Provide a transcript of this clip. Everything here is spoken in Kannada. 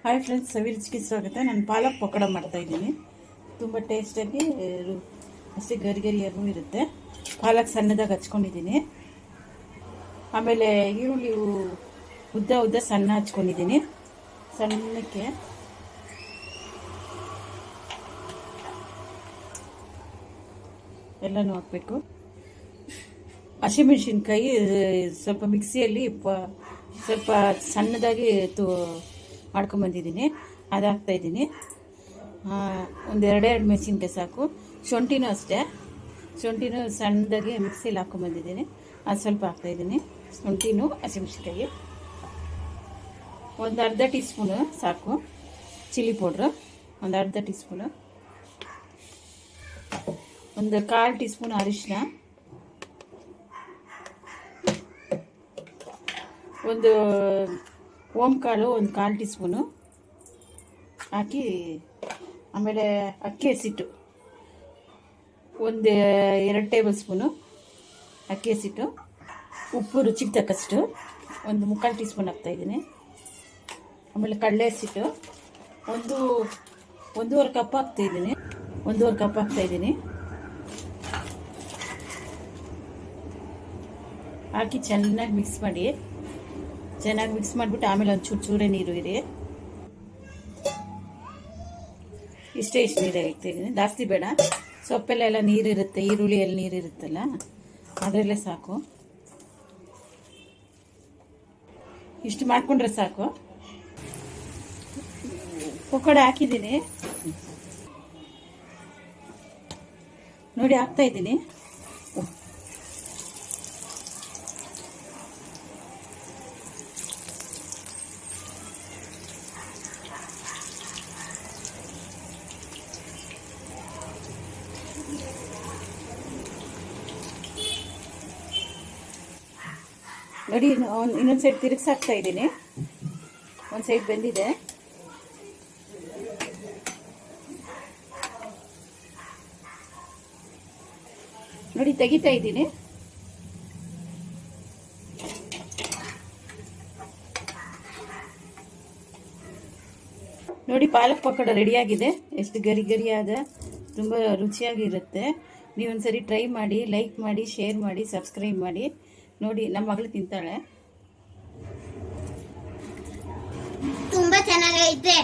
ಹಾಯ್ ಫ್ರೆಂಡ್ಸ್, ಸವಿರುಚಿಗೆ ಸ್ವಾಗತ. ನಾನು ಪಾಲಕ್ ಪಕೋಡ ಮಾಡ್ತಾಯಿದ್ದೀನಿ. ತುಂಬ ಟೇಸ್ಟಾಗಿ ಅಷ್ಟೇ ಗರಿಗರಿಯಾಗೂ ಇರುತ್ತೆ. ಪಾಲಕ್ ಸಣ್ಣದಾಗಿ ಹಚ್ಕೊಂಡಿದ್ದೀನಿ. ಆಮೇಲೆ ಈರುಳ್ಳಿ ಉದ್ದ ಉದ್ದ ಸಣ್ಣ ಹಚ್ಕೊಂಡಿದ್ದೀನಿ. ಸಣ್ಣಕ್ಕೆ ಎಲ್ಲನೂ ಹಾಕಬೇಕು. ಹಸಿಮೆಣಸಿನ್ಕಾಯಿ ಸ್ವಲ್ಪ ಮಿಕ್ಸಿಯಲ್ಲಿ ಸ್ವಲ್ಪ ಸಣ್ಣದಾಗಿ ಮಾಡ್ಕೊಂಬಂದಿದ್ದೀನಿ, ಅದು ಹಾಕ್ತಾಯಿದ್ದೀನಿ. ಒಂದು ಎರಡೆರಡು ಮೆಣಸಿನ್ಕಾಯಿ ಸಾಕು. ಶುಂಠಿನೂ ಅಷ್ಟೇ, ಶುಂಠಿನೂ ಸಣ್ಣದಾಗಿ ಮಿಕ್ಸಿಯಲ್ಲಿ ಹಾಕ್ಕೊಂಬಂದಿದ್ದೀನಿ, ಅದು ಸ್ವಲ್ಪ ಹಾಕ್ತಾಯಿದ್ದೀನಿ. ಶುಂಠಿನೂ ಹಸಿಮೆಣಸಿನ್ಕಾಯಿ ಒಂದು ಅರ್ಧ ಟೀ ಸ್ಪೂನು ಸಾಕು. ಚಿಲ್ಲಿ ಪೌಡ್ರು ಒಂದು ಅರ್ಧ ಟೀ ಸ್ಪೂನು, ಒಂದು 1/4 ಟೀ ಸ್ಪೂನ್ ಅರಿಶಿನ, ಒಂದು ಓಂಕಾಳು ಒಂದು 1/4 ಟೀ ಸ್ಪೂನು ಹಾಕಿ, ಆಮೇಲೆ ಅಕ್ಕಿ ಹಸಿಟ್ಟು ಒಂದು 2 ಟೇಬಲ್ ಸ್ಪೂನು ಅಕ್ಕಿ ಹಸಿಟ್ಟು, ಉಪ್ಪು ರುಚಿಗೆ ತಕ್ಕಷ್ಟು ಒಂದು 3/4 ಟೀ ಸ್ಪೂನ್ ಹಾಕ್ತಾಯಿದ್ದೀನಿ. ಆಮೇಲೆ ಕಡಲೆ ಹಸಿಟ್ಟು ಒಂದೂವರೆ ಕಪ್ ಹಾಕ್ತಾಯಿದ್ದೀನಿ. ಹಾಕಿ ಚೆನ್ನಾಗಿ ಮಿಕ್ಸ್ ಮಾಡಿಬಿಟ್ಟು ಆಮೇಲೆ ಒಂದು ಚೂರೇ ನೀರು ಇರಿ. ಇಷ್ಟೇ ನೀರು ಹಾಕ್ತಾಯಿದ್ದೀನಿ, ಜಾಸ್ತಿ ಬೇಡ. ಸೊಪ್ಪೆಲ್ಲ ನೀರಿರುತ್ತೆ, ಈರುಳ್ಳಿಯಲ್ಲಿ ನೀರಿರುತ್ತಲ್ಲ, ಅದರಲ್ಲೇ ಸಾಕು. ಇಷ್ಟು ಮಾಡಿಕೊಂಡ್ರೆ ಸಾಕು. ಪಕೋಡ ಹಾಕಿದ್ದೀನಿ ನೋಡಿ, ಹಾಕ್ತಾಯಿದ್ದೀನಿ. ನೋಡಿ, ಇನ್ನೊಂದು ಸೈಡ್ ತಿರುಗಿಸಾಕ್ತಾ ಇದ್ದೀನಿ. ಒಂದು ಸೈಡ್ ಬೆಂದಿದೆ. ನೋಡಿ, ತೆಗಿತಾ ಇದ್ದೀನಿ. ನೋಡಿ, ಪಾಲಕ್ ಪಕೋಡ ರೆಡಿಯಾಗಿದೆ. ಎಷ್ಟು ಗರಿಯಾದ, ತುಂಬ ರುಚಿಯಾಗಿರುತ್ತೆ. ನೀವೊಂದ್ಸರಿ ಟ್ರೈ ಮಾಡಿ, ಲೈಕ್ ಮಾಡಿ, ಶೇರ್ ಮಾಡಿ, ಸಬ್ಸ್ಕ್ರೈಬ್ ಮಾಡಿ. ನೋಡಿ, ನಮ್ಮ ಮಗಳು ತಿಂತಾಳೆ. ತುಂಬಾ ಚೆನ್ನಾಗೈತೆ.